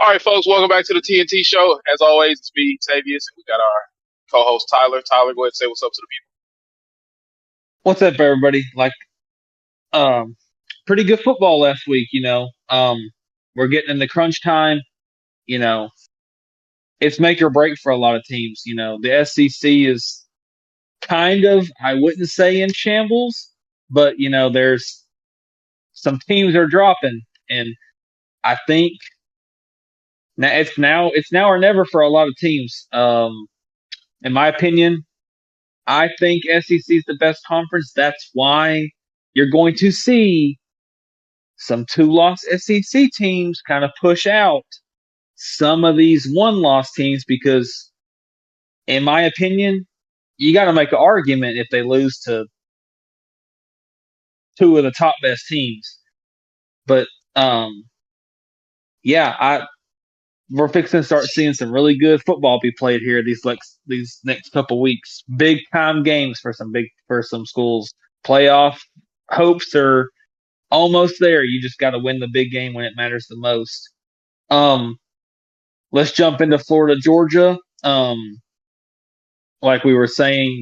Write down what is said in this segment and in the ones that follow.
All right, folks, welcome back to the TNT show. As always, it's me, Tavius, and we got our co-host Tyler. Tyler, go ahead and say what's up to the What's up, everybody? Um, pretty good football last week. We're getting in the crunch time. You know, it's make or break for a lot of teams. The SEC is kind of, I wouldn't say in shambles, but there's some teams are dropping, and I think now or never for a lot of teams. In my opinion, I think SEC is the best conference. That's why you're going to see some two-loss SEC teams kind of push out some of these one-loss teams because, in my opinion, you got to make an argument if they lose to two of the top best teams. But yeah, I we're fixing to start seeing some really good football be played here these next couple weeks. Big time games for some schools. Playoff hopes are almost there. You just got to win the big game when it matters the most. Um, let's jump into Florida, Georgia. Like we were saying,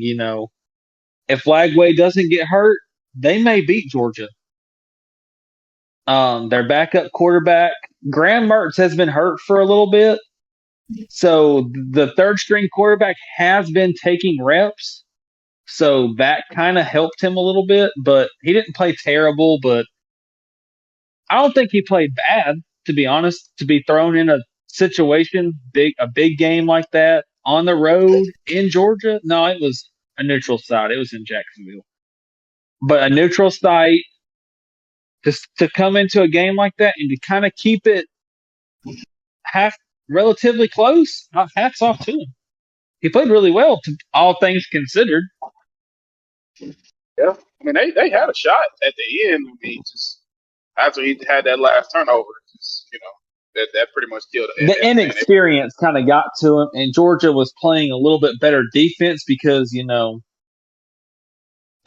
if Lagway doesn't get hurt, they may beat Georgia. Their backup quarterback, Graham Mertz, has been hurt for a little bit. So the third string quarterback has been taking reps. So that kind of helped him a little bit, but he didn't play terrible, but I don't think he played bad, to be honest, to be thrown in a situation, a big game like that on the road in Georgia. No, it was a neutral site. It was in Jacksonville. But a neutral site to come into a game like that and to kind of keep it half relatively close, hats off to him. He played really well, to all things considered. people. Yeah, I mean they had a shot at the end. I mean, just after he had that last turnover, just that pretty much killed it. The inexperience kind of got to him, and Georgia was playing a little bit better defense because, to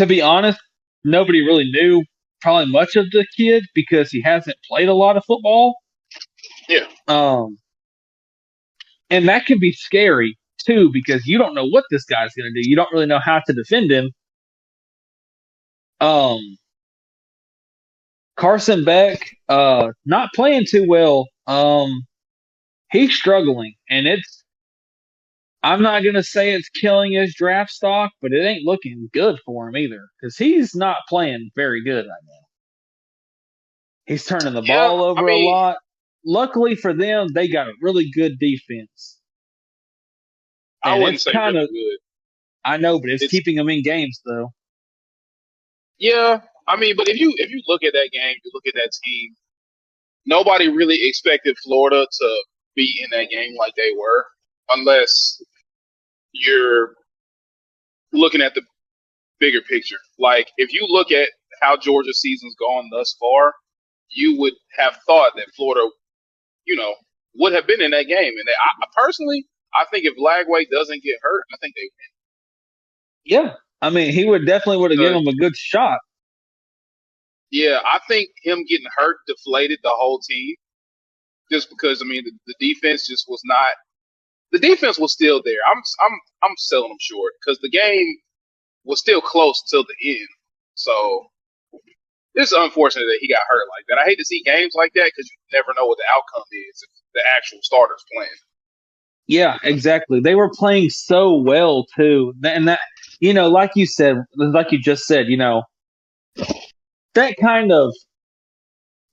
be honest, nobody really knew probably much of the kid because he hasn't played a lot of football. Yeah. And that can be scary too because you don't know what this guy's going to do. You don't really know how to defend him. Carson Beck, not playing too well. He's struggling, and I'm not going to say it's killing his draft stock, but it ain't looking good for him either because he's not playing very good right now. He's turning the Yeah, ball I over a mean, lot. Luckily for them, they got a really good defense. I And wouldn't it's say kind really of, good. I know, but it's It's keeping them in games, though. Yeah, I mean, but if you look at that game, you look at that team. Nobody really expected Florida to be in that game like they were, unless you're looking at the bigger picture. Like if you look at how Georgia's season's gone thus far, you would have thought that Florida, you know, would have been in that game. And personally, I think if Lagway doesn't get hurt, I think they Yeah. I mean, he would have win. given them a good shot. Yeah, I think him getting hurt deflated the whole team. Just because I mean the defense just was not. The defense was still there. I'm selling them short because the game was still close till the end. So it's unfortunate that he got hurt like that. I hate to see games like that because you never know what the outcome is if the actual starter's playing. Yeah, exactly. They were playing so well too, and that like you said, like you just said, that kind of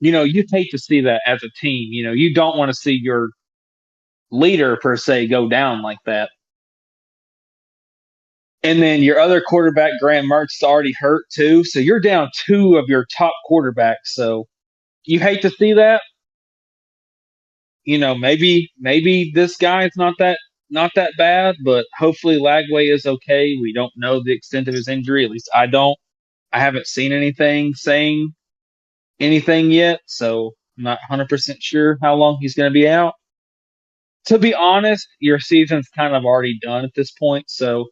you hate to see that as a team. You don't want to see your leader per se go down like that. And then your other quarterback, Graham Mertz, is already hurt too. So you're down two of your top quarterbacks. So you hate to see that. Maybe this guy is not that bad, but hopefully Lagway is okay. We don't know the extent of his injury. At least I don't. I haven't seen anything saying anything yet, so I'm not 100% sure how long he's going to be out. To be honest, your season's kind of already done at this point, so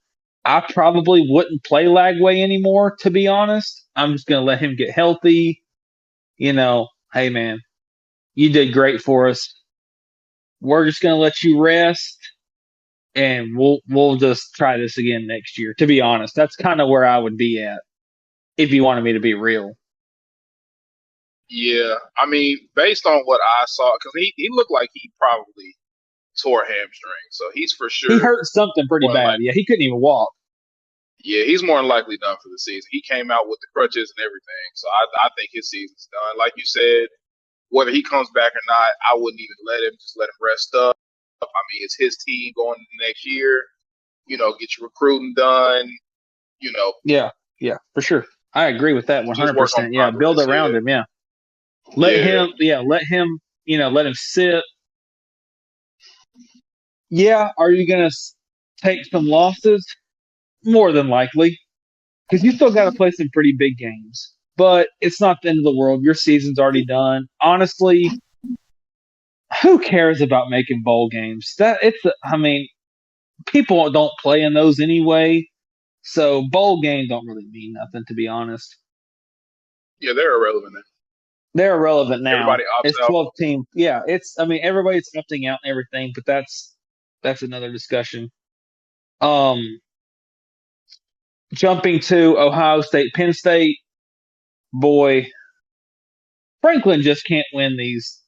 I probably wouldn't play Lagway anymore, to be honest. I'm just going to let him get healthy. Hey, man, you did great for us. we're just going to let you rest, and we'll just try this again next year. To be honest, that's kind of where I would be at if you wanted me to be real. Yeah, I mean, based on what I saw, because he looked like he probably tore a hamstring, so he's for He sure hurt something pretty more than bad. likely. Yeah, he couldn't even walk. Yeah, he's more than likely done for the season. He came out with the crutches and everything, so I think his season's done. Like you said, whether he comes back or not, I wouldn't even let him. Just let him rest up. I mean, it's his team going into next year. Get your recruiting done. You know, Yeah, yeah, for sure. I agree with that just work on 100%. Yeah, build progress. around him. Yeah, Yeah. let him. Let him sit. Yeah, are you gonna take some losses? More than likely, because you still got to play some pretty big games. But it's not the end of the world. Your season's already done. Honestly, who cares about making bowl games? I mean, people don't play in those anyway. So bowl games don't really mean nothing, to be honest. Yeah, they're irrelevant now. They're irrelevant now. Everybody opts It's out. 12 team. Yeah, I mean, everybody's opting out and everything, but that's another discussion. Um, Jumping to Ohio State, Penn State, boy, Franklin just can't win these.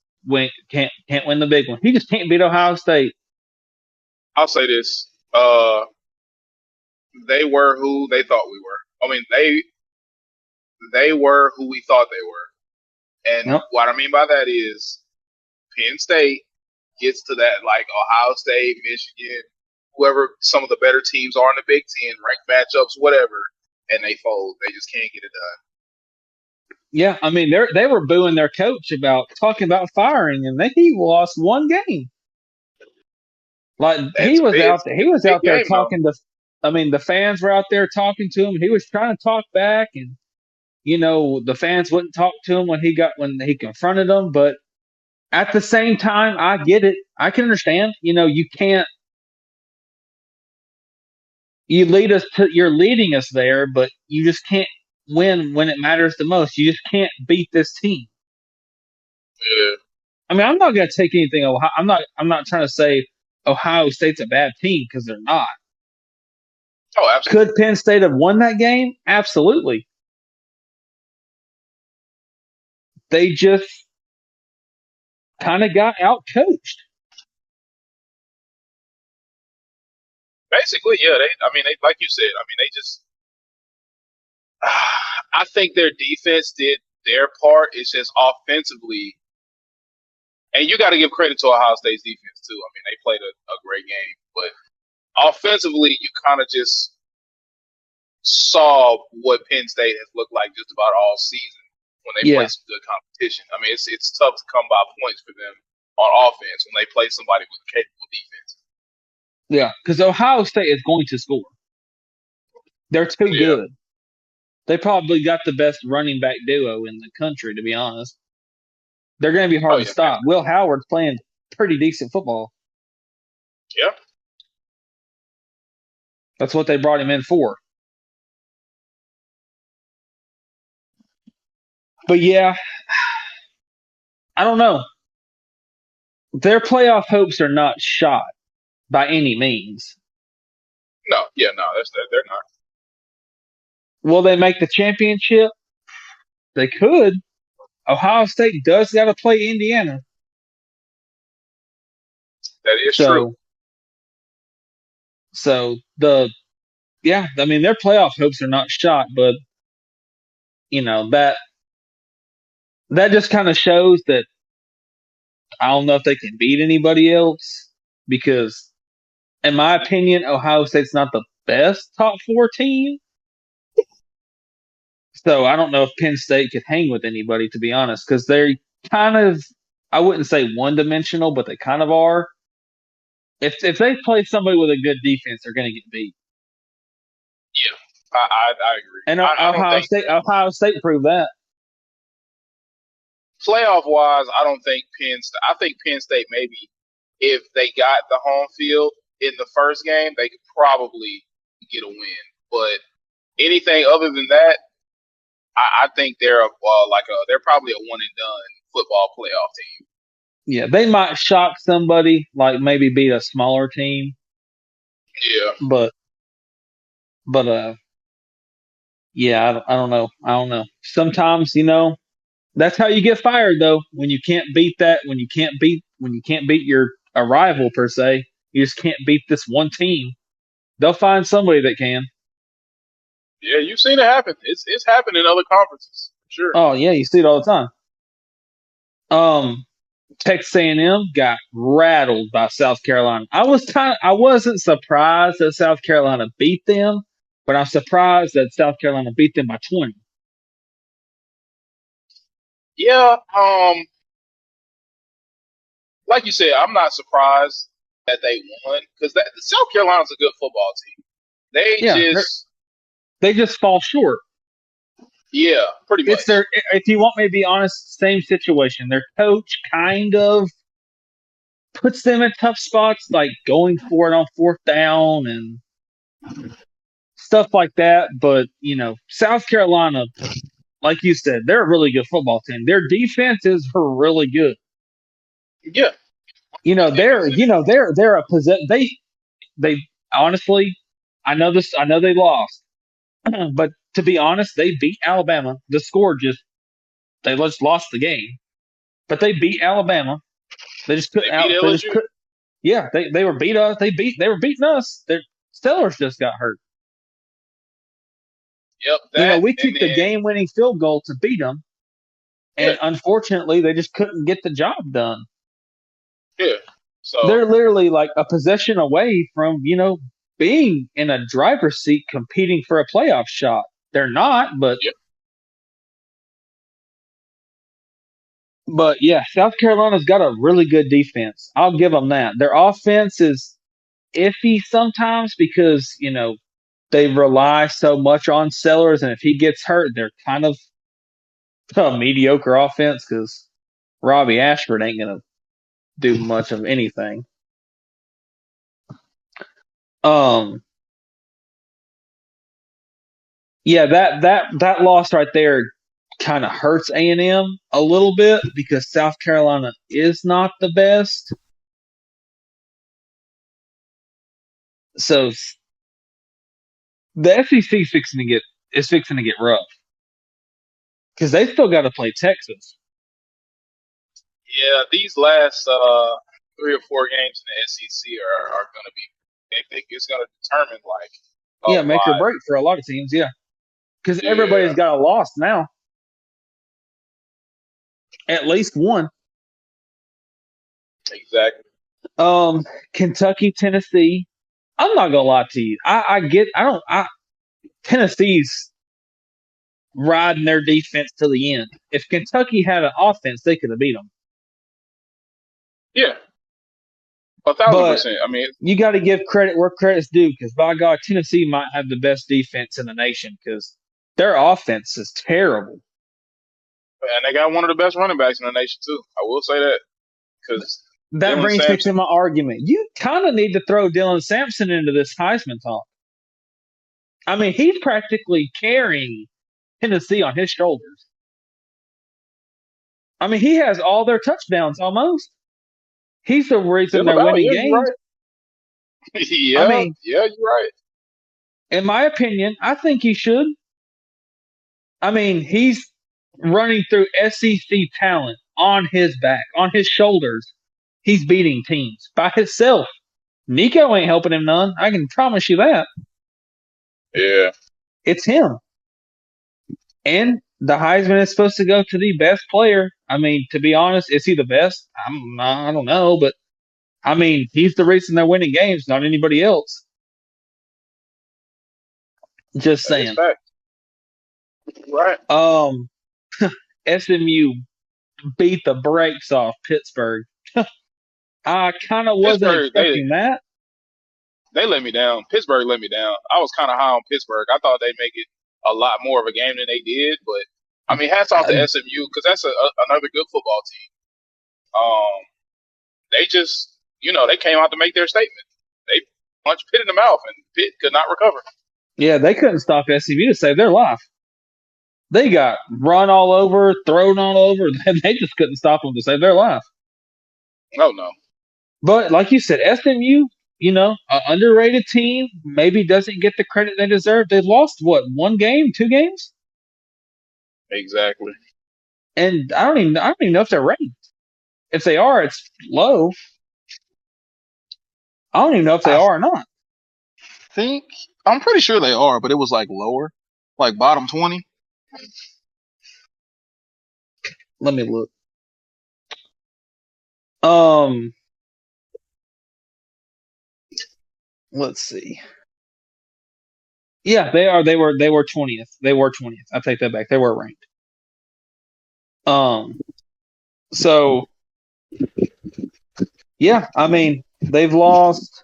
Can't win the big one. He just can't beat Ohio State. I'll say this. They were who they thought we were. I mean, they were who we thought they were. And Yep. what I mean by that is Penn State gets to that like Ohio State, Michigan, whoever some of the better teams are in the Big Ten, ranked matchups, whatever, and they fold. They just can't get it done. Yeah, I mean they were booing their coach about talking about firing him. He lost one game. Like he It's was big. out there. He It's a was big out there game though. talking to. I mean, the fans were out there talking to him. He was trying to talk back, and the fans wouldn't talk to him when he confronted them. But at the same time, I get it. I can understand. You can't. You're leading us there, but you just can't win when it matters the most. You just can't beat this team. Yeah. I mean, I'm not going to take anything. I'm not trying to say Ohio State's a bad team because they're not. Oh, absolutely. Could Penn State have won that game? Absolutely. They just kind of got out coached. Basically, yeah. I mean, like you said. I mean, they just. I think their defense did their part. It's just offensively, and you got to give credit to Ohio State's defense too. I mean, they played a great game, but offensively, you kind of just saw what Penn State has looked like just about all season when they play Yeah, some good competition. I mean, it's tough to come by points for them on offense when they play somebody with a capable defense. yeah. Because Ohio State is going to score. They're too Yeah. good. They probably got the best running back duo in the country, to be honest. They're going to be Oh hard to yeah, man. stop. Will Howard's playing pretty decent football. Yeah. That's what they brought him in for. But yeah, I don't know. Their playoff hopes are not shot by any means. No. Yeah. No. They're not. Will they make the championship? They could. Ohio State does got to play Indiana. That is true. So, so I mean, their playoff hopes are not shot, but that just kind of shows that I don't know if they can beat anybody else because, in my opinion, Ohio State's not the best top four team. So I don't know if Penn State could hang with anybody, to be honest, because they're kind of, I wouldn't say one dimensional, but they kind of are. If they play somebody with a good defense, they're going to get beat. Yeah. I agree. And I don't think Ohio State proved that. playoff wise, I don't think I think Penn State maybe if they got the home field in the first game, they could probably get a win. But anything other than that, I think they're they're probably a one and done football playoff team. Yeah, they might shock somebody, like maybe beat a smaller team, Yeah, but but yeah, I don't know. I don't know. Sometimes, that's how you get fired though. When you can't beat your a rival per se, you just can't beat this one team. They'll find somebody that can. yeah, you've seen it happen. It's happened in other conferences, sure. Oh yeah, you see it all the time. Um, Texas A&M got rattled by South Carolina. I wasn't surprised that South Carolina beat them, but I'm surprised that South Carolina beat them by 20. Yeah, like you said, I'm not surprised that they won because South Carolina's a good football team. They Yeah, just, they just fall short. yeah, pretty It's much. their. If you want me to be honest, same situation. Their coach kind of puts them in tough spots, like going for it on fourth down and stuff like that. But South Carolina, like you said, they're a really good football team. Their defenses are really good. Yeah, They're defense. they're a they honestly, I know they lost, but to be honest, they beat Alabama. The score they just lost the game, but they beat Alabama. They just They couldn't beat out. They just LSU. could. Yeah, they were beat us. They were beating us. Their Stellars just got hurt. Yep, that We and kicked the then game-winning field goal to beat them, yeah, and unfortunately, they just couldn't get the job done. yeah. So They're literally like a possession away from being in a driver's seat competing for a playoff shot. They're not, yeah, but yeah, South Carolina's got a really good defense. I'll give them that. Their offense is iffy sometimes because they rely so much on Sellers, and if he gets hurt, they're kind of a mediocre offense because Robbie Ashford ain't gonna do much of anything. Um, yeah, that loss right there kind of hurts A&M a little bit because South Carolina is not the best. So the SEC is fixing to get rough because they still got to play Texas. yeah. These last 3 or 4 games in the SEC are going to be. I think it's going to determine like a Yeah, make or lot. break for a lot of teams. Yeah, because everybody's Yeah, got a loss now, at least one. exactly. Kentucky, Tennessee. I'm not gonna lie to you. Tennessee's riding their defense to the end. If Kentucky had an offense, they could have beat them. Yeah, 1,000%. But I mean, you got to give credit where credit's due because by God, Tennessee might have the best defense in the nation because their offense is terrible. and they got one of the best running backs in the nation too. I will say that because That Dylan brings me to Sampson. my argument. You kind of need to throw Dylan Sampson into this Heisman talk. I mean, he's practically carrying Tennessee on his shoulders. I mean, he has all their touchdowns almost. He's the reason Just they're about, winning yeah, you're games. right. I Yeah, mean, yeah, you're right. in my opinion, I think he should. I mean, he's running through SEC talent on his back, on his shoulders. He's beating teams by himself. Nico ain't helping him none. I can promise you that. Yeah, It's him. And the Heisman is supposed to go to the best player. I mean, to be honest, is he the best? I don't know, but I mean, he's the reason they're winning games, not anybody else. Just that is saying. fact. Right. SMU beat the brakes off Pittsburgh. I kind of wasn't Pittsburgh, expecting that. they let me down. Pittsburgh let me down. I was kind of high on Pittsburgh. I thought they'd make it a lot more of a game than they did, but I mean, hats off to Uh, SMU because that's another good football team. They just, they came out to make their statement. They punched Pitt in the mouth, and Pitt could not recover. yeah, they couldn't stop SMU to save their life. They got run all over, thrown all over. They just couldn't stop them to save their life. Oh no, But like you said, SMU, an underrated team, maybe doesn't get the credit they deserve. They lost what, one game, two games, exactly. and I don't even know if they're ranked. If they are, it's low. I don't even know if they I are or not. think I'm pretty sure they are, but it was like lower, like bottom 20. Let me look. Um, let's see. Yeah, they are. They were 20th. They were 20th. I take that back. They were ranked. Um, so yeah, I mean, they've lost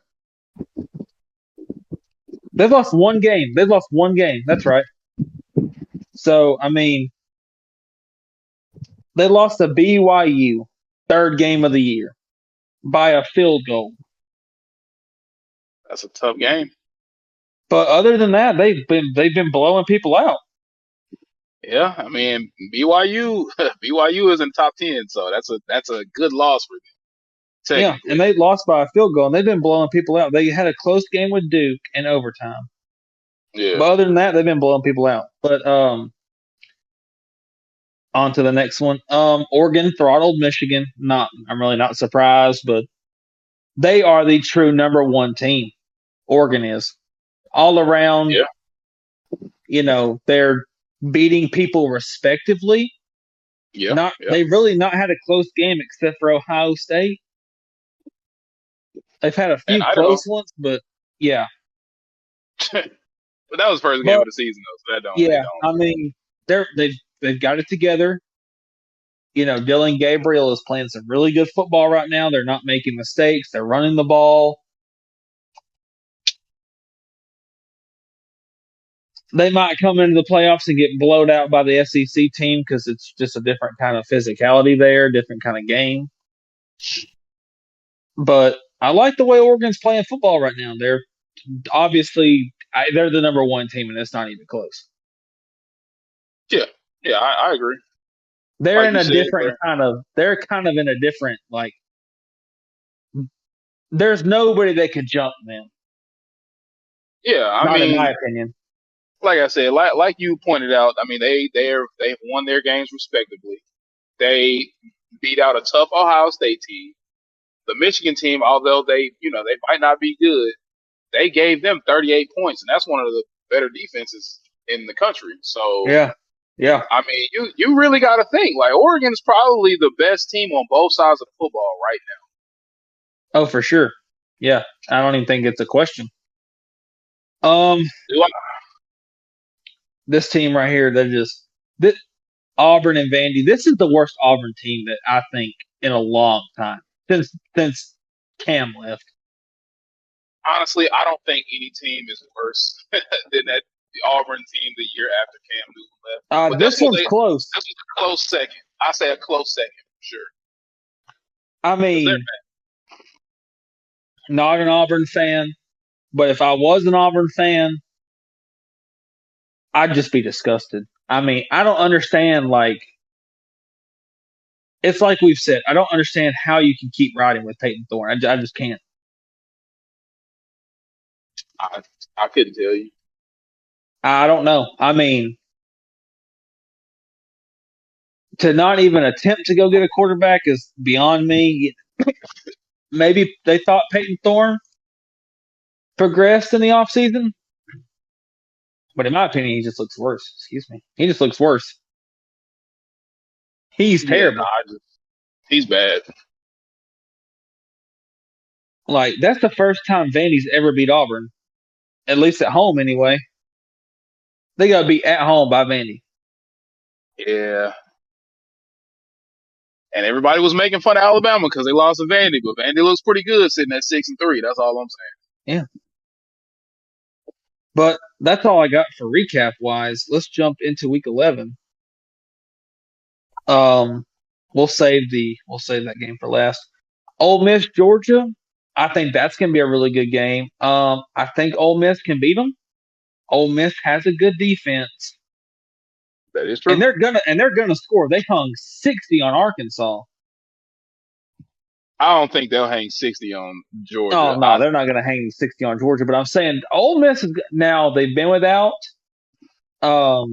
one game. They've lost one game. That's right. So I mean, they lost to BYU, third game of the year, by a field goal. That's a tough game. But other than that, they've been blowing people out. Yeah, I mean BYU BYU is in top 10, so that's a good loss for them Yeah, and technically. they lost by a field goal, and they've been blowing people out. They had a close game with Duke in overtime. Yeah, But other than that, they've been blowing people out. But on to the next one. Oregon throttled Michigan. I'm really not surprised, but they are the true number one team. Oregon is all around. yeah, They're beating people respectively. yeah, Not yeah. they really not had a close game except for Ohio State. They've had a And few Idaho, close ones, but yeah. but that was first game But of the season though, so that don't it yeah, don't. I mean, they've got it together. Dylan Gabriel is playing some really good football right now. They're not making mistakes. They're running the ball. They might come into the playoffs and get blowed out by the SEC team because it's just a different kind of physicality there, different kind of game. But I like the way Oregon's playing football right now. They're obviously they're the number one team, and it's not even close. Yeah, yeah, I agree. They're Like in you a said, different bro. kind of. They're kind of in a different like. There's nobody that could jump them. Yeah, I Not in my mean, opinion. like I said, like you pointed out, I mean they've won their games respectively. They beat out a tough Ohio State team. The Michigan team, although they might not be good, they gave them 38 points, and that's one of the better defenses in the country. So, Yeah, yeah. I mean, you really got to think like Oregon is probably the best team on both sides of football right Oh, for sure. Yeah, I don't even think it's a question. Um, now. this team right here, this, Auburn and Vandy. This is the worst Auburn team that I think in a long time since Cam left. Honestly, I don't think any team is worse than that the Auburn team the year after Cam Newton left. But This one's close. this was a close second. I say a close second for sure. I 'Cause they're mean, not an Auburn fan, but if I was an Auburn fan, I'd just be disgusted. I mean, I don't understand. Like, it's like we've said, I don't understand how you can keep riding with Peyton Thorne. I just can't. I I couldn't tell you. I don't know. I mean, to not even attempt to go get a quarterback is beyond me. Maybe they thought Peyton Thorne progressed in the offseason, but in my opinion, he just looks worse. Excuse me. He just looks worse. He's Yeah, terrible. he's bad. Like, that's the first time Vandy's ever beat Auburn, at least at home anyway. They got beat at home by Vandy. Yeah. And everybody was making fun of Alabama because they lost to Vandy, but Vandy looks pretty good sitting at 6-3. That's all I'm Yeah. But that's all I got for recap wise. Let's jump into week 11. Um, we'll save that game for last. Ole Miss, Georgia. I think that's gonna be a really good game. I think Ole Miss can beat them. Ole Miss has a good defense, saying. That is and true. they're gonna score. They hung 60 on Arkansas. I don't think they'll hang 60 on Oh Georgia. no, they're not going to hang 60 on Georgia. But I'm saying Ole Miss is now they've been without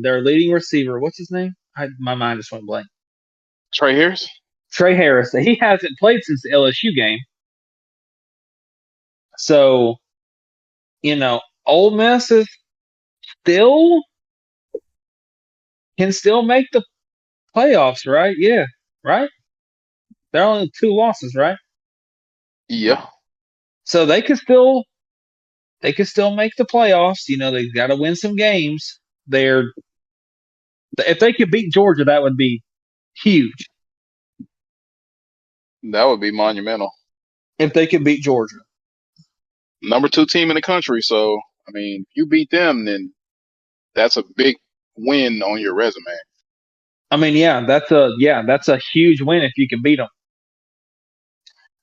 their leading receiver. What's his name? My mind just went blank. Trey Harris. Trey Harris. He hasn't played since the LSU game. So Ole Miss is still can still make the playoffs, right? Yeah, right. They're only 2 losses, right? Yeah, So they could still make the playoffs. They've got to win some games. They're if they could beat Georgia, that would be huge. that would be monumental. If they could beat Georgia, Number 2 team in the country. So I mean, if you beat them, then that's a big win on your resume. I mean, that's a huge win if you can beat them.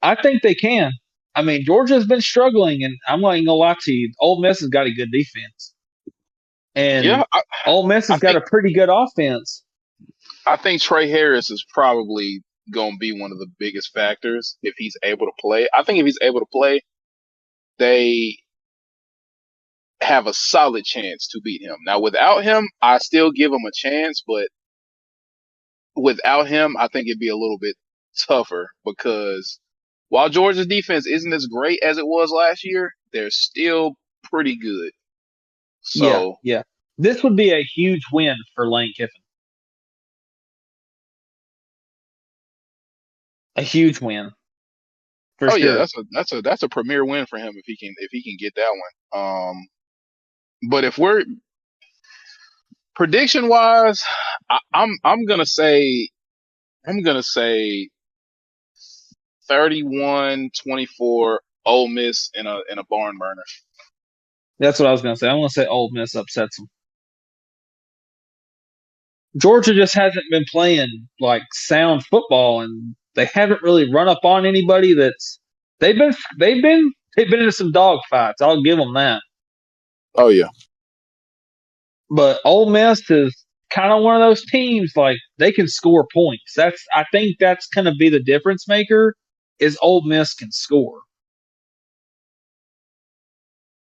I think they can. I mean, Georgia's been struggling, and I'm not even gonna lie to you. Ole Miss has got a good defense, and Yeah, Ole Miss I has got think a pretty good offense. I think Trey Harris is probably going to be one of the biggest factors if he's able to play. I think if he's able to play, they have a solid chance to beat him. Now, without him, I still give him a chance, but without him, I think it'd be a little bit tougher because while Georgia's defense isn't as great as it was last year, they're still pretty good. Yeah, So, yeah. This would be a huge win for Lane Kiffin. A huge win for oh yeah, sure. that's a premier win for him if he can get that one. But if we're prediction wise, I'm gonna say 31-24 Ole Miss in a barn burner. That's what I was gonna say. I'm gonna say Ole Miss upsets them. Georgia just hasn't been playing like sound football, and they haven't really run up on anybody. They've been they've been into some dog fights. I'll give them that. Oh yeah, But Ole Miss is kind of one of those teams like they can score points. I think that's going to be the difference maker is Ole Miss can score.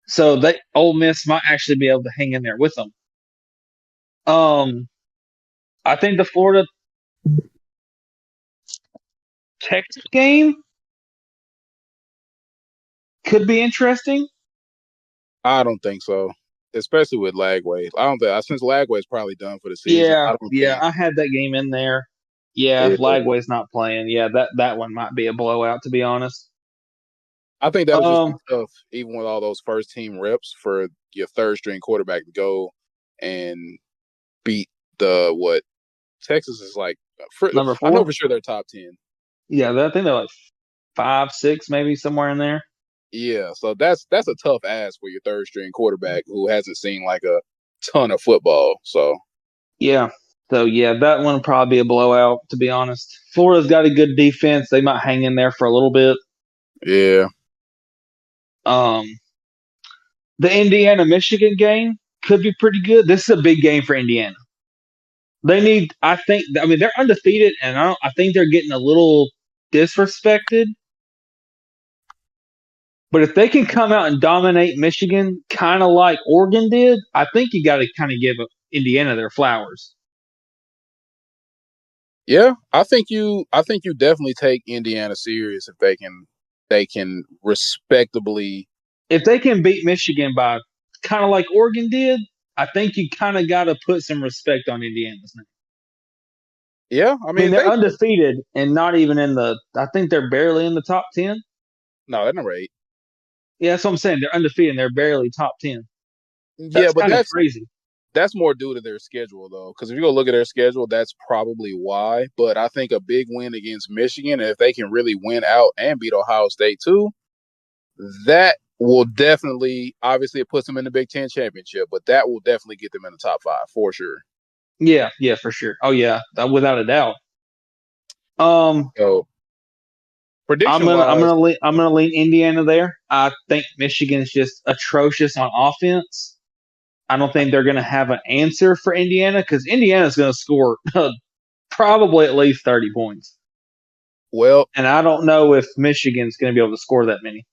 So Ole Miss might actually be able to hang in there with them. I think the Florida Texas game could be interesting. I don't think so. Especially with Lagway. I don't think since Lagway's probably done for the season. Yeah, I don't yeah, think. I had that game in there. Yeah, if Yeah, Lagway's not playing, yeah, that one might be a blowout to be honest. I think that would just be Um, tough, even with all those first team reps for your third string quarterback to go and beat the what Texas is like. Number I know 4. for sure they're top 10. Yeah, I think they're like 5, 6, maybe somewhere in there. Yeah, so that's a tough ask for your third string quarterback who hasn't seen like a ton of football. So Yeah. So yeah, that one will probably be a blowout, to be honest. Florida's got a good defense. They might hang in there for a little bit. yeah, Um, the Indiana Michigan game could be pretty good. This is a big game for Indiana. They need, I mean, they're undefeated, and I think they're getting a little disrespected. But if they can come out and dominate Michigan, kind of like Oregon did, I think you got to kind of give Indiana their flowers. yeah. I think you definitely take Indiana serious if they can respectably. If they can beat Michigan by kind of like Oregon did, I think you kind of got to put some respect on Indiana's name. Yeah, I I mean, mean they're they undefeated and not even in the. I think they're barely in the top 10. no, they're not right. Yeah, that's what I'm saying. They're undefeated and they're barely top 10. Yeah, That's but kind of that's crazy. that's more due to their schedule though, because if you go look at their schedule, that's probably why. But I think a big win against Michigan, and if they can really win out and beat Ohio State too, that will definitely, obviously, it puts them in the Big Ten championship, but that will definitely get them in the top 5 for sure. Yeah, yeah, for sure. Oh yeah, without a doubt. Um, So prediction wise, I'm gonna lean Indiana there. I think Michigan's just atrocious on offense. I don't think they're gonna have an answer for Indiana because Indiana's gonna score probably at least 30 points. Well, And I don't know if Michigan's going to be able to score that many.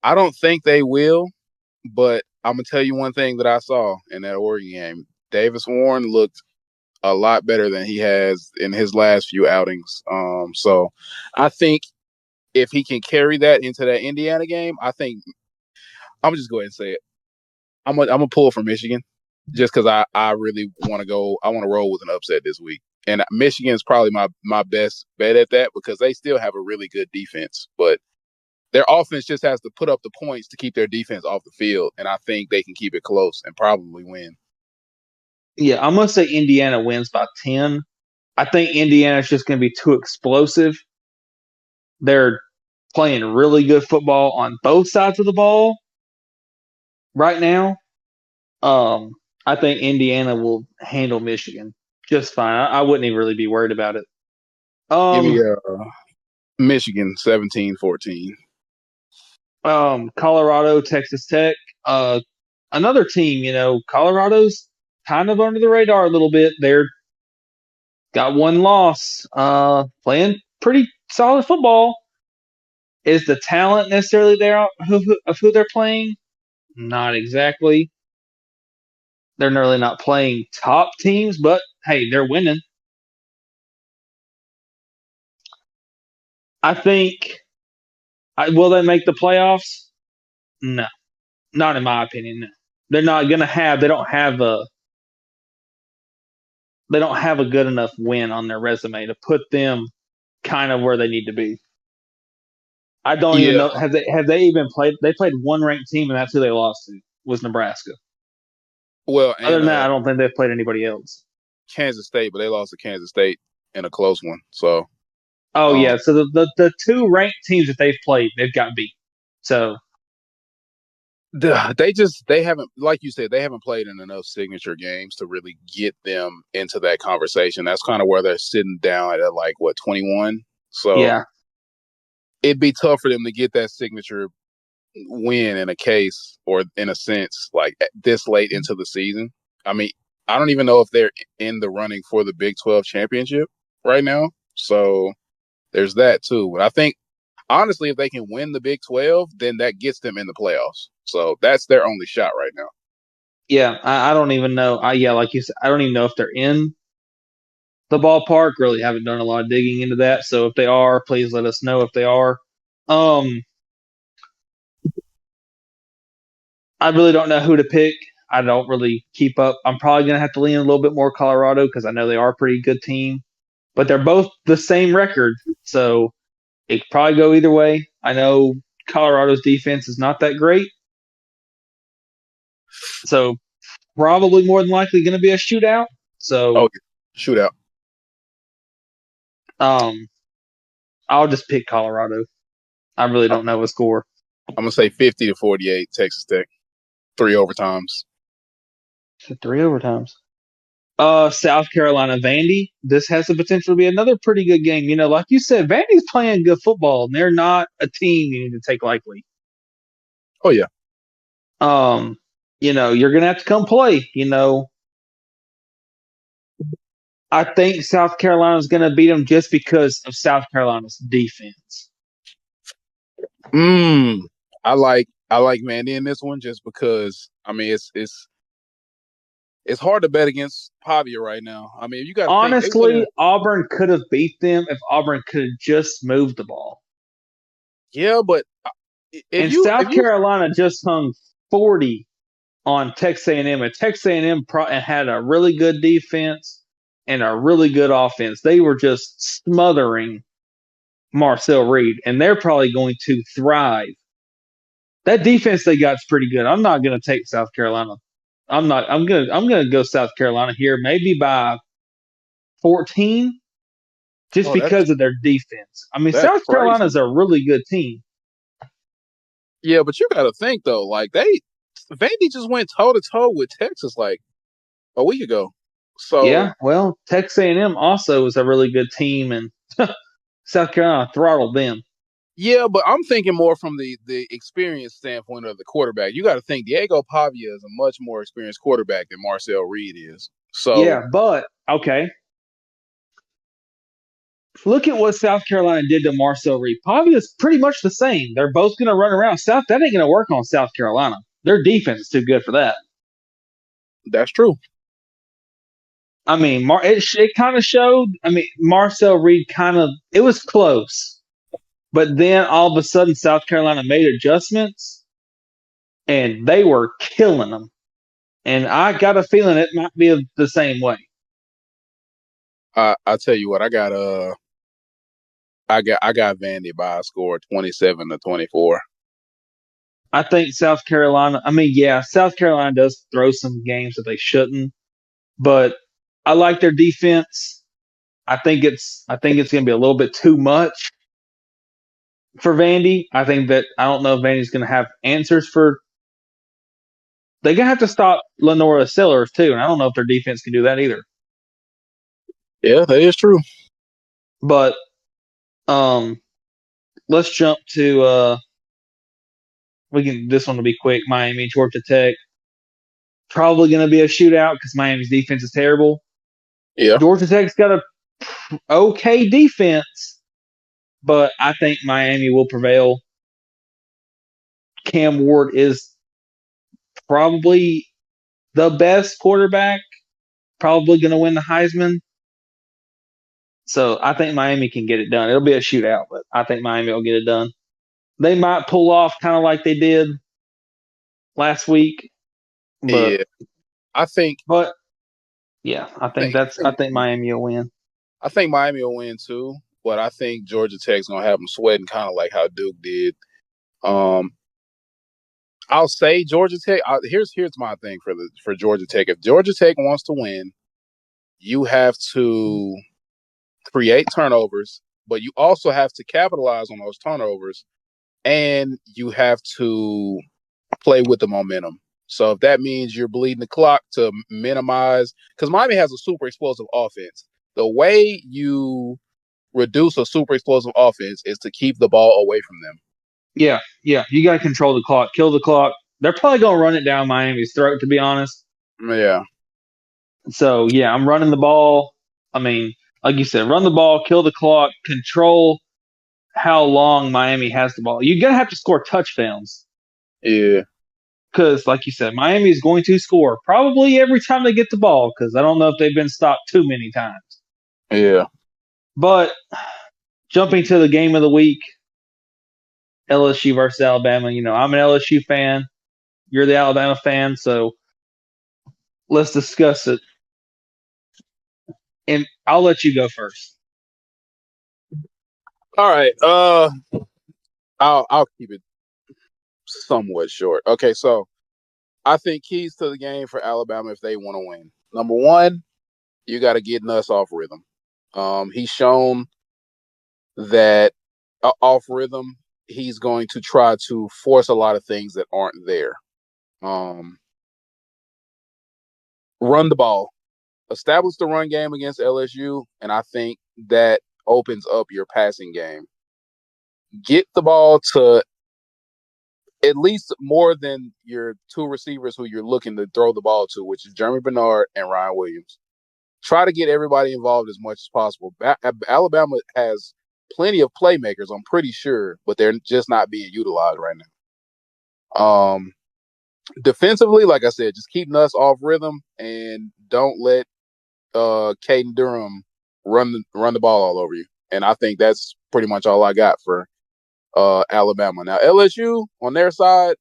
I don't think they will, but I'm gonna tell you one thing that I saw in that Oregon game. Davis Warren looked a lot better than he has in his last few outings. So I think if he can carry that into that Indiana game, I think I'm just go ahead and say it. I'm gonna pull for Michigan just because I really want to go. I want to roll with an upset this week, and Michigan is probably my best bet at that because they still have a really good defense, but their offense just has to put up the points to keep their defense off the field, and I think they can keep it close and probably win. Yeah, I'm going to say Indiana wins by 10. I think Indiana's just going to be too explosive. They're playing really good football on both sides of the ball right now. Um, I think Indiana will handle Michigan just fine. I wouldn't even really be worried about it. Give me Um, Michigan 17-14. Colorado, Texas Tech. Another team, Colorado's kind of under the radar a little bit. They're got one loss. Playing pretty solid football. Is the talent necessarily there of who they're playing? Not exactly. They're really not playing top teams, but hey, they're winning. I think. Will they make the playoffs? No, not in my opinion. No. They're not gonna have. They don't have a good enough win on their resume to put them kind of where they need to be. I don't even Yeah, know have they even played. They played one ranked team, and that's who they lost to was Nebraska. well, Other and than that, I don't think they've played anybody else. Kansas State, but they lost to Kansas State in a close one. So Oh um, yeah, so the two ranked teams that they've played, they've got beat. So they haven't, like you said, they haven't played in enough signature games to really get them into that conversation. That's kind of where they're sitting down at like what 21. So yeah, it'd be tough for them to get that signature win in a case or in a sense like this late into the season. I mean, I don't even know if they're in the running for the Big 12 championship right now. So there's that too. But I think honestly, if they can win the Big 12, then that gets them in the playoffs. So that's their only shot right now. yeah. I don't even know. Yeah, like you said, I don't even know if they're in the ballpark. Really haven't done a lot of digging into that. So if they are, please let us know if they are. Um, I really don't know who to pick. I don't really keep up. I'm probably gonna have to lean a little bit more Colorado because I know they are a pretty good team, but they're both the same record, so it could probably go either way. I know Colorado's defense is not that great, so probably more than likely going to be a shootout. So Oh, shootout. um, I'll just pick Colorado. I really don't know a score. I'm gonna say 50-48, Texas Tech, 3 overtimes. Three overtimes. South Carolina Vandy. This has the potential to be another pretty good game. Like you said, Vandy's playing good football, and they're not a team you need to take lightly. Oh yeah, Um, you're gonna have to come play. I think South Carolina's gonna beat them just because of South Carolina's defense. mm, I like Mandy in this one just because I mean it's hard to bet against Pavia right now. I mean, you got to think they Honestly, wouldn't. Auburn could have beat them if Auburn could have just moved the ball. Yeah, but if And you if South you Carolina just hung 40 on Texas A&M, and Texas A&M had a really good defense and a really good offense. They were just smothering Marcel Reed, and they're probably going to thrive. That defense they got is pretty good. I'm not going to take South Carolina. I'm not. I'm gonna go South Carolina here, maybe by 14, just oh that's because of their defense. I mean, that's South crazy. Carolina's a really good team. Yeah, but you got to think though, like Vandy just went toe to toe with Texas like a week ago. So Yeah, well, Texas A&M also is a really good team, and South Carolina throttled them. yeah, but I'm thinking more from the experience standpoint of the quarterback. You got to think Diego Pavia is a much more experienced quarterback than Marcel Reed is. So Yeah, but okay. look at what South Carolina did to Marcel Reed. Probably is pretty much the same. They're both going to run around. That ain't going to work on South Carolina. Their defense is too good for that. That's true. I mean, it kind of showed. I mean, Marcel Reed it was close, but then all of a sudden South Carolina made adjustments, and they were killing them. And I got a feeling it might be the same way. I tell you what, I got Vandy by a score 27-24. I think South Carolina. I mean, yeah, South Carolina does throw some games that they shouldn't, but I like their defense. I think it's going to be a little bit too much for Vandy. I don't know if Vandy's going to have answers for. They're going to have to stop Lenora Sellers too, and I don't know if their defense can do that either. Yeah, that is true. But let's jump to this one will be quick. Miami, Georgia Tech. Probably going to be a shootout because Miami's defense is terrible. Yeah. Georgia Tech's got a okay defense, but I think Miami will prevail. Cam Ward is probably the best quarterback, probably going to win the Heisman. So I think Miami can get it done. It'll be a shootout, but I think Miami will get it done. They might pull off kind of like they did last week. But, yeah. I think Miami will win. I think Miami will win too, but I think Georgia Tech's gonna have them sweating, kind of like how Duke did. I'll say Georgia Tech. Here's my thing for Georgia Tech. If Georgia Tech wants to win, you have to create turnovers, but you also have to capitalize on those turnovers, and you have to play with the momentum. So if that means you're bleeding the clock to minimize, because Miami has a super explosive offense. The way you reduce a super explosive offense is to keep the ball away from them. Yeah. You got to control the clock, kill the clock. They're probably going to run it down Miami's throat, to be honest. Yeah. So, yeah, I'm running the ball. I mean, like you said, run the ball, kill the clock, control how long Miami has the ball. You're going to have to score touchdowns. Yeah. Because, like you said, Miami is going to score probably every time they get the ball because I don't know if they've been stopped too many times. Yeah. But jumping to the game of the week, LSU versus Alabama. You know, I'm an LSU fan. You're the Alabama fan, so let's discuss it. And I'll let you go first. All right. I'll keep it somewhat short. Okay, so I think keys to the game for Alabama if they want to win. Number one, you got to get Nuss off rhythm. He's shown that off rhythm, he's going to try to force a lot of things that aren't there. Run the ball. Establish the run game against LSU, and I think that opens up your passing game. Get the ball to at least more than your two receivers who you're looking to throw the ball to, which is Jeremy Bernard and Ryan Williams. Try to get everybody involved as much as possible. Alabama has plenty of playmakers, I'm pretty sure, but they're just not being utilized right now. Defensively, like I said, just keep Nuss off rhythm and don't let Caden Durham run the ball all over you. And I think that's pretty much all I got for Alabama. Now, LSU, on their side,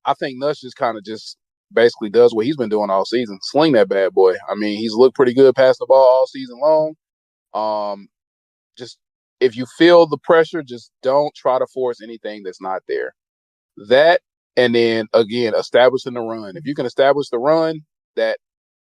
I think Nuss just basically does what he's been doing all season. Sling that bad boy. I mean, he's looked pretty good passing the ball all season long. Just if you feel the pressure, just don't try to force anything that's not there. That, and then, again, establishing the run. If you can establish the run, that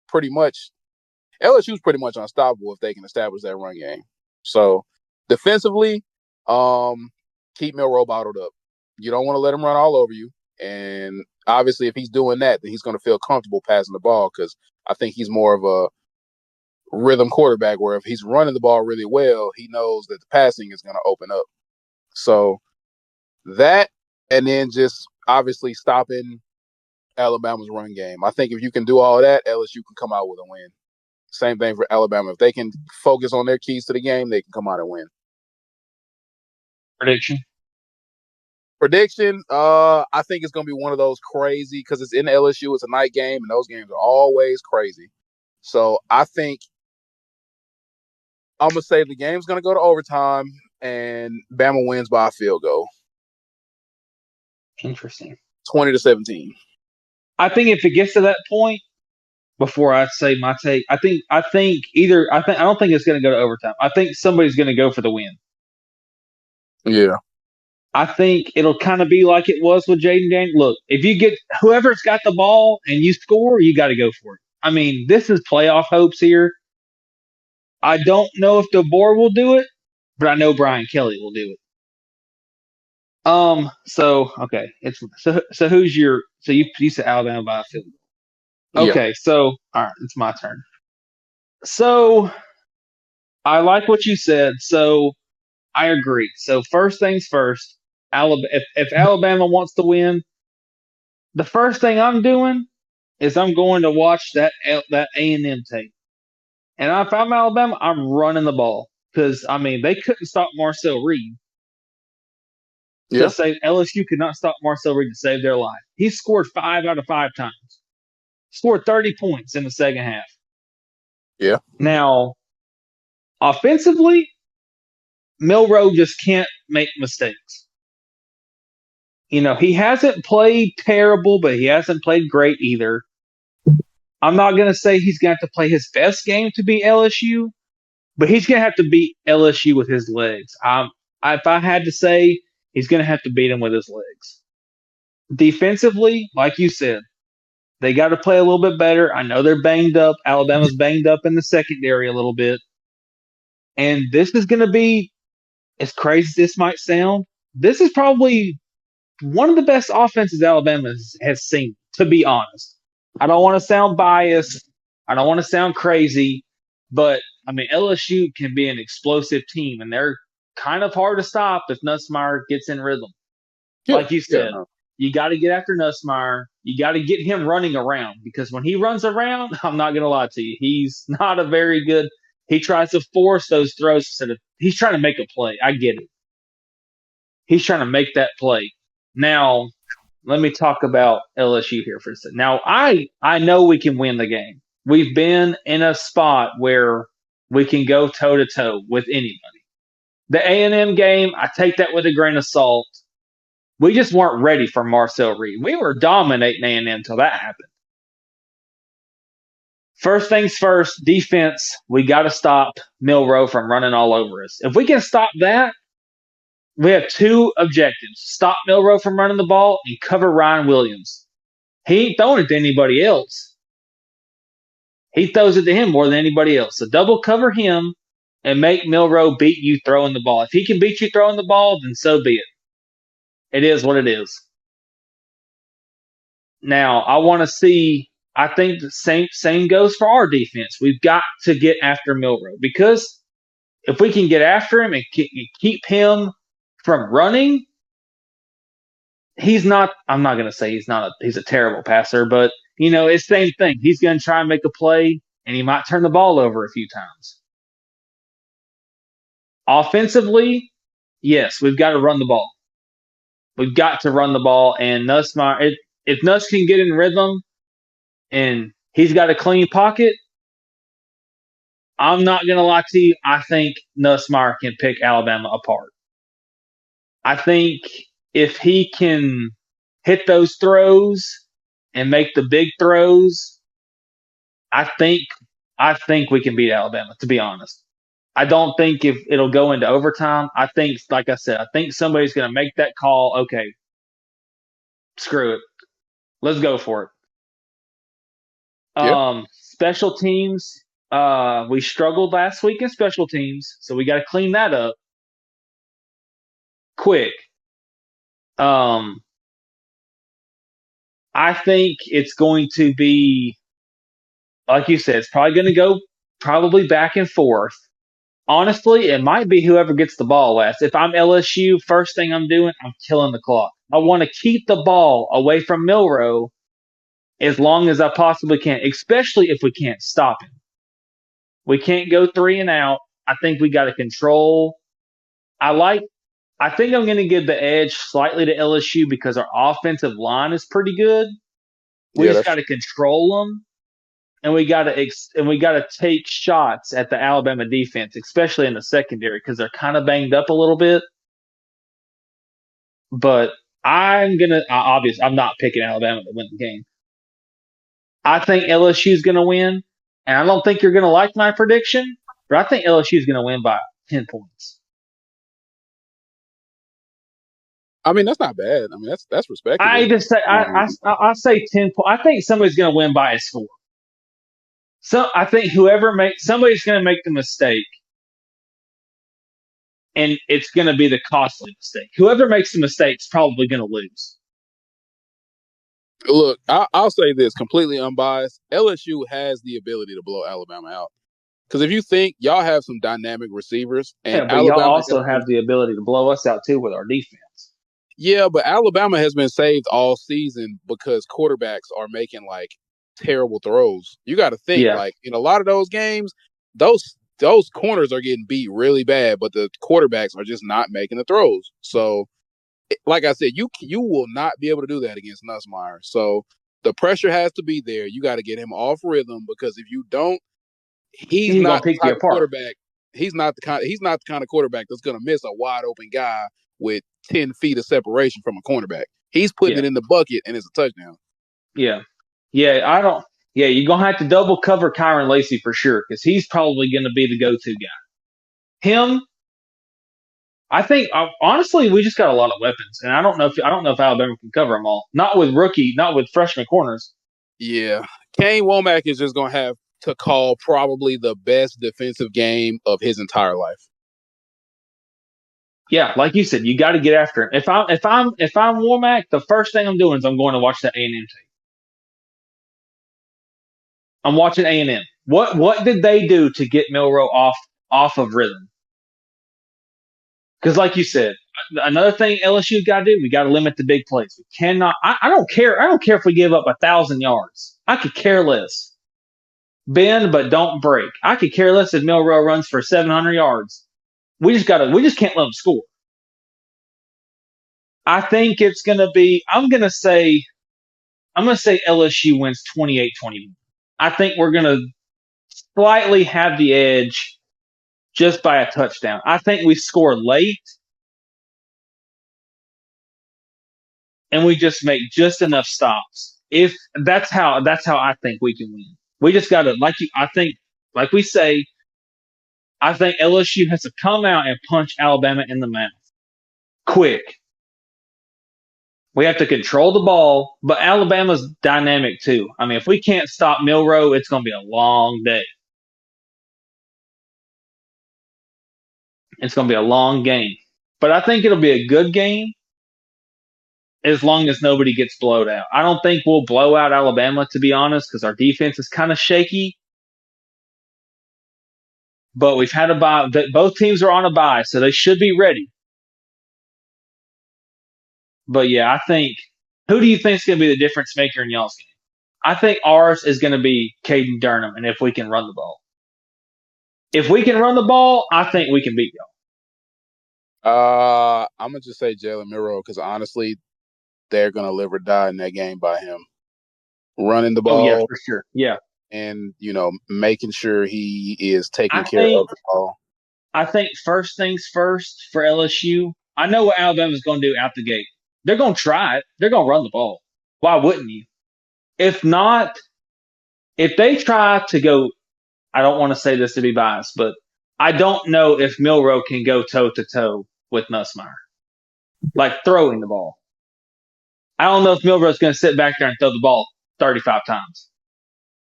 pretty much – LSU's pretty much unstoppable if they can establish that run game. So, defensively, keep Milroe bottled up. You don't want to let him run all over you. And obviously, if he's doing that, then he's going to feel comfortable passing the ball because I think he's more of a rhythm quarterback where if he's running the ball really well, he knows that the passing is going to open up. So that, and then just obviously stopping Alabama's run game. I think if you can do all that, LSU can come out with a win. Same thing for Alabama. If they can focus on their keys to the game, they can come out and win. Prediction, I think it's going to be one of those crazy because it's in LSU. It's a night game, and those games are always crazy. So I think I'm going to say the game's going to go to overtime, and Bama wins by a field goal. Interesting. 20-17. I think if it gets to that point, before I say my take, I don't think it's going to go to overtime. I think somebody's going to go for the win. Yeah. I think it'll kind of be like it was with Jaden Daniels. Look, if you get whoever's got the ball and you score, you got to go for it. I mean, this is playoff hopes here. I don't know if DeBoer will do it, but I know Brian Kelly will do it. So okay, so who's your you said Alabama by a field goal. Okay, so all right, it's my turn. So I like what you said. So I agree. So first things first, if Alabama wants to win, the first thing I'm doing is I'm going to watch that A&M tape. And if I'm Alabama, I'm running the ball because I mean they couldn't stop Marcel Reed. Yeah. LSU could not stop Marcel Reed to save their life. He scored 5 out of 5 times. Scored 30 points in the second half. Yeah. Now, offensively, Milroe just can't make mistakes. You know, he hasn't played terrible, but he hasn't played great either. I'm not going to say he's going to have to play his best game to beat LSU, but he's going to have to beat LSU with his legs. If I had to say, he's going to have to beat him with his legs. Defensively, like you said, they got to play a little bit better. I know they're banged up. Alabama's banged up in the secondary a little bit. And this is going to be, as crazy as this might sound, this is probably one of the best offenses Alabama has seen, to be honest. I don't want to sound biased. I don't want to sound crazy. But, I mean, LSU can be an explosive team, and they're kind of hard to stop if Nussmeier gets in rhythm. Yeah. Like you said, you got to get after Nussmeier. You got to get him running around because when he runs around, I'm not going to lie to you, he's not a very good – he tries to force those throws instead of – he's trying to make a play. I get it. He's trying to make that play. Now, let me talk about LSU here for a second. Now, I know we can win the game. We've been in a spot where we can go toe-to-toe with anybody. The A&M game, I take that with a grain of salt. We just weren't ready for Marcel Reed. We were dominating A&M until that happened. First things first, defense, we got to stop Milroe from running all over us. If we can stop that, we have 2 objectives. Stop Milroe from running the ball and cover Ryan Williams. He ain't throwing it to anybody else. He throws it to him more than anybody else. So double cover him and make Milroe beat you throwing the ball. If he can beat you throwing the ball, then so be it. It is what it is. Now, I want to see, I think the same goes for our defense. We've got to get after Milroe because if we can get after him and keep him from running, he's not, I'm not going to say he's a terrible passer, but, you know, it's the same thing. He's going to try and make a play, and he might turn the ball over a few times. Offensively, yes, we've got to run the ball. We've got to run the ball, and Nussmeier, if Nuss can get in rhythm and he's got a clean pocket, I'm not going to lie to you, I think Nussmeier can pick Alabama apart. I think if he can hit those throws and make the big throws, I think we can beat Alabama, to be honest. I don't think if it'll go into overtime. I think, like I said, I think somebody's going to make that call. Okay, screw it. Let's go for it. Yep. Special teams, we struggled last week in special teams, so we got to clean that up quick. I think it's going to be, like you said, it's probably going to go back and forth. Honestly, it might be whoever gets the ball last. If I'm LSU, first thing I'm doing, I'm killing the clock. I want to keep the ball away from Milroe as long as I possibly can, especially if we can't stop him. We can't go 3 and out. I think we got to control. I think I'm going to give the edge slightly to LSU because our offensive line is pretty good. We Yeah, just that's got to control them, and we got to take shots at the Alabama defense, especially in the secondary because they're kind of banged up a little bit. But I'm not picking Alabama to win the game. I think LSU is going to win, and I don't think you're going to like my prediction, but I think LSU is going to win by 10 points. I mean, that's not bad. I mean, that's respectable. I say 10 points. I think somebody's going to win by a score. So I think somebody's going to make the mistake, and it's going to be the costly mistake. Whoever makes the mistake is probably going to lose. Look, I'll say this completely unbiased. LSU has the ability to blow Alabama out. Because if you think y'all have some dynamic receivers, and But Alabama y'all also have the ability to blow us out too with our defense. Yeah, but Alabama has been saved all season because quarterbacks are making like terrible throws. You got to think like in a lot of those games, those corners are getting beat really bad, but the quarterbacks are just not making the throws. So, like I said, you will not be able to do that against Nussmeier. So the pressure has to be there. You got to get him off rhythm because if you don't, he's not the type of quarterback. He's not the kind of quarterback that's going to miss a wide open guy with 10 feet of separation from a cornerback. He's putting it in the bucket and it's a touchdown. Yeah. You're going to have to double cover Kyron Lacy for sure because he's probably going to be the go-to guy. Him, I think, honestly, we just got a lot of weapons, and I don't know if Alabama can cover them all. Not with freshman corners. Yeah. Kane Womack is just going to have to call probably the best defensive game of his entire life. Yeah, like you said, you got to get after him. If I'm Womack, the first thing I'm doing is I'm going to watch that A&M tape. I'm watching A&M. What did they do to get Milroe off of rhythm? Because, like you said, another thing LSU got to do, we got to limit the big plays. We cannot. I don't care. I don't care if we give up 1,000 yards. I could care less. Bend, but don't break. I could care less if Milroe runs for 700 yards. We just can't let them score. I think it's going to be. I'm going to say LSU wins 28-21. I think we're going to slightly have the edge just by a touchdown. I think we score late and we just make just enough stops. If that's how I think we can win. We just got to like we say, I think LSU has to come out and punch Alabama in the mouth quick. We have to control the ball, but Alabama's dynamic too. I mean, if we can't stop Milroe, it's going to be a long day. It's going to be a long game. But I think it'll be a good game as long as nobody gets blowed out. I don't think we'll blow out Alabama, to be honest, because our defense is kind of shaky. But we've had a bye. Both teams are on a bye, so they should be ready. But yeah, I think, who do you think is going to be the difference maker in y'all's game? I think ours is going to be Caden Durham, and if we can run the ball. If we can run the ball, I think we can beat y'all. I'm going to just say Jalen Milroe because honestly, they're going to live or die in that game by him. Running the ball. Oh, yeah, for sure. Yeah. And, making sure he is taking care of the ball. I think first things first for LSU, I know what Alabama's going to do out the gate. They're going to try it. They're going to run the ball. Why wouldn't you? If not, if they try to go, I don't want to say this to be biased, but I don't know if Milroe can go toe-to-toe with Nussmeier. Like throwing the ball. I don't know if Milroe's going to sit back there and throw the ball 35 times.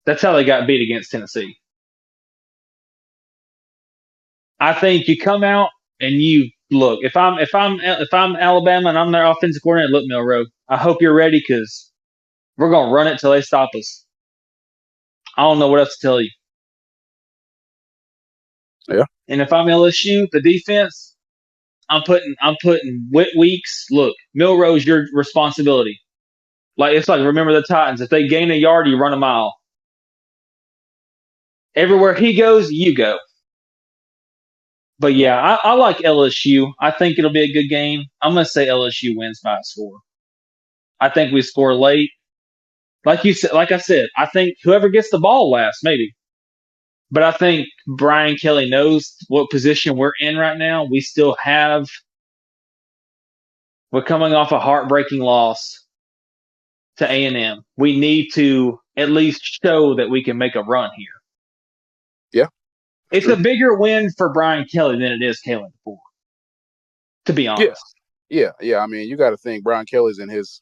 That's how they got beat against Tennessee. I think you come out and you look. If I'm Alabama and I'm their offensive coordinator, look, Milroe, I hope you're ready because we're gonna run it till they stop us. I don't know what else to tell you. Yeah. And if I'm LSU, the defense, I'm putting Weeks. Look, Milroe's your responsibility. Like it's like remember the Titans. If they gain a yard, you run a mile. everywhere he goes, you go. But yeah, I like LSU. I think it'll be a good game. I'm gonna say LSU wins by a score. I think we score late. Like you said, like I said, I think whoever gets the ball last, maybe. But I think Brian Kelly knows what position we're in right now. We're coming off a heartbreaking loss to A&M. We need to at least show that we can make a run here. Yeah. It's a bigger win for Brian Kelly than it is Kalen DeBoer, to be honest. Yeah. I mean, you got to think Brian Kelly's in his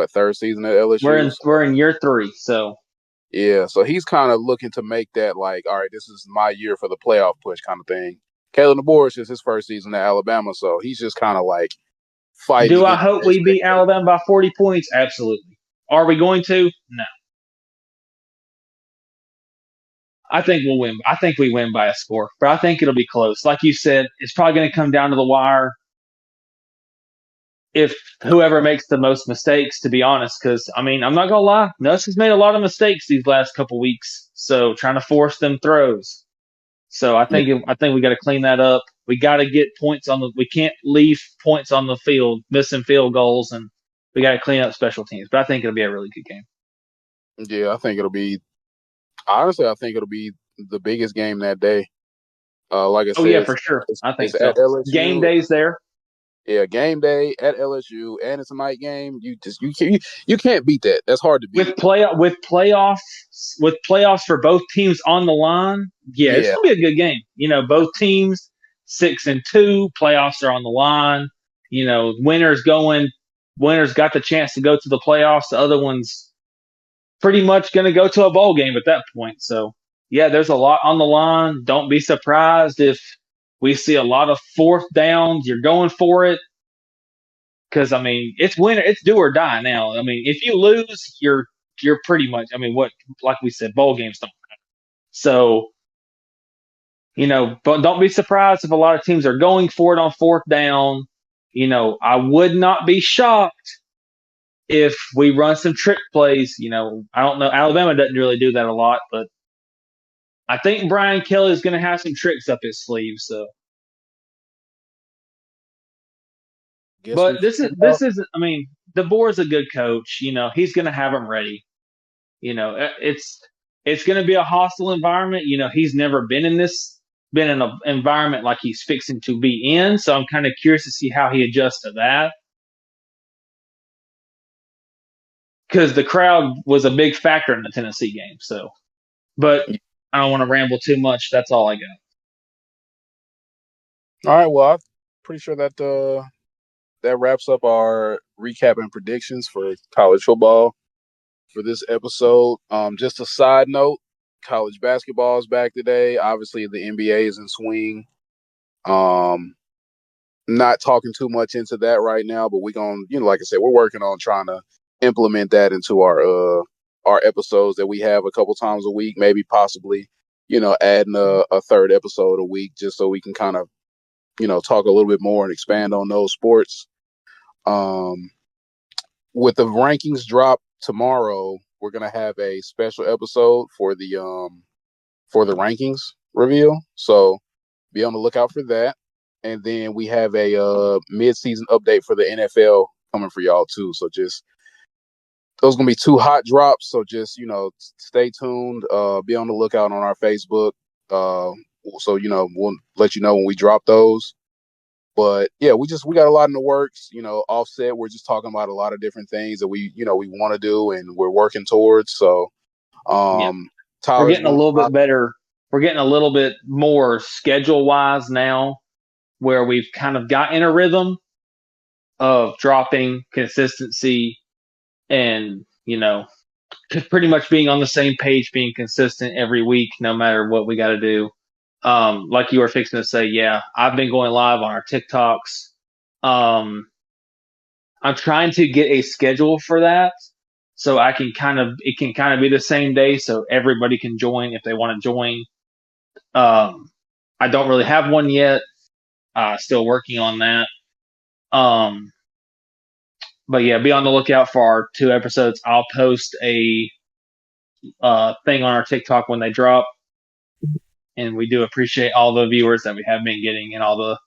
third season at LSU. We're in year 3, so yeah, so he's kind of looking to make that like, all right, this is my year for the playoff push kind of thing. Kalen DeBoer is just his first season at Alabama, so he's just kind of like fighting. Do I hope we beat Alabama by 40 points? Absolutely. Are we going to? No. I think we'll win. I think we win by a score, but I think it'll be close. Like you said, it's probably going to come down to the wire. If whoever makes the most mistakes, to be honest, because I mean, I'm not gonna lie, Nuss has made a lot of mistakes these last couple weeks. So trying to force them throws. So I think we got to clean that up. We got to get points on the. We can't leave points on the field, missing field goals, and we got to clean up special teams. But I think it'll be a really good game. Yeah, I think it'll be. Honestly, I think it'll be the biggest game that day. Like I said, yeah, for sure. I think so. Game day's there. Yeah, game day at LSU, and it's a night game. You can't beat that. That's hard to beat. With playoffs for both teams on the line. Yeah, it's gonna be a good game. You know, both teams 6-2. Playoffs are on the line. You know, winners got the chance to go to the playoffs. The other one's pretty much going to go to a bowl game at that point. So yeah, there's a lot on the line. Don't be surprised if we see a lot of fourth downs. You're going for it. Because, I mean, it's do or die now. I mean, if you lose, you're pretty much, I mean, like we said, bowl games don't matter. So, you know, but don't be surprised if a lot of teams are going for it on fourth down. You know, I would not be shocked if we run some trick plays. You know, I don't know. Alabama doesn't really do that a lot, but I think Brian Kelly is going to have some tricks up his sleeve. So. But this is. I mean, DeBoer's a good coach. You know, he's going to have them ready. You know, it's going to be a hostile environment. You know, he's never been in an environment like he's fixing to be in. So I'm kind of curious to see how he adjusts to that. Because the crowd was a big factor in the Tennessee game. So, but I don't want to ramble too much. That's all I got. All right. Well, I'm pretty sure that that wraps up our recap and predictions for college football for this episode. Just a side note, college basketball is back today. Obviously, the NBA is in swing. Not talking too much into that right now, but we're going to, like I said, we're working on trying to implement that into our episodes that we have a couple times a week, maybe possibly, adding a third episode a week just so we can kind of, talk a little bit more and expand on those sports. With the rankings drop tomorrow, we're gonna have a special episode for the rankings reveal. So be on the lookout for that. And then we have a mid-season update for the NFL coming for y'all too. So just those are gonna be 2 hot drops. So just stay tuned. Be on the lookout on our Facebook. So we'll let you know when we drop those. But yeah, we got a lot in the works. Offset. We're just talking about a lot of different things that we want to do and we're working towards. So, we're getting a little bit better. We're getting a little bit more schedule wise now, where we've kind of got in a rhythm of dropping consistency and pretty much being on the same page, being consistent every week, no matter what we got to do. Like you were fixing to say, yeah, I've been going live on our TikToks. I'm trying to get a schedule for that so it can kind of be the same day so everybody can join if they want to join. I don't really have one yet. Still working on that. But yeah, be on the lookout for our 2 episodes. I'll post a thing on our TikTok when they drop. And we do appreciate all the viewers that we have been getting and all the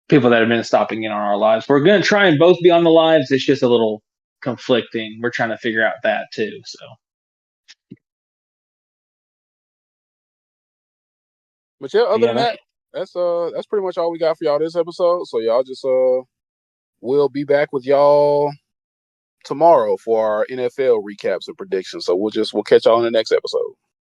people that have been stopping in on our lives. We're going to try and both be on the lives. It's just a little conflicting. We're trying to figure out that too. So, But yeah, other Yeah, than that, that's pretty much all we got for y'all this episode. So y'all just we'll be back with y'all tomorrow for our NFL recaps and predictions. So we'll catch y'all in the next episode.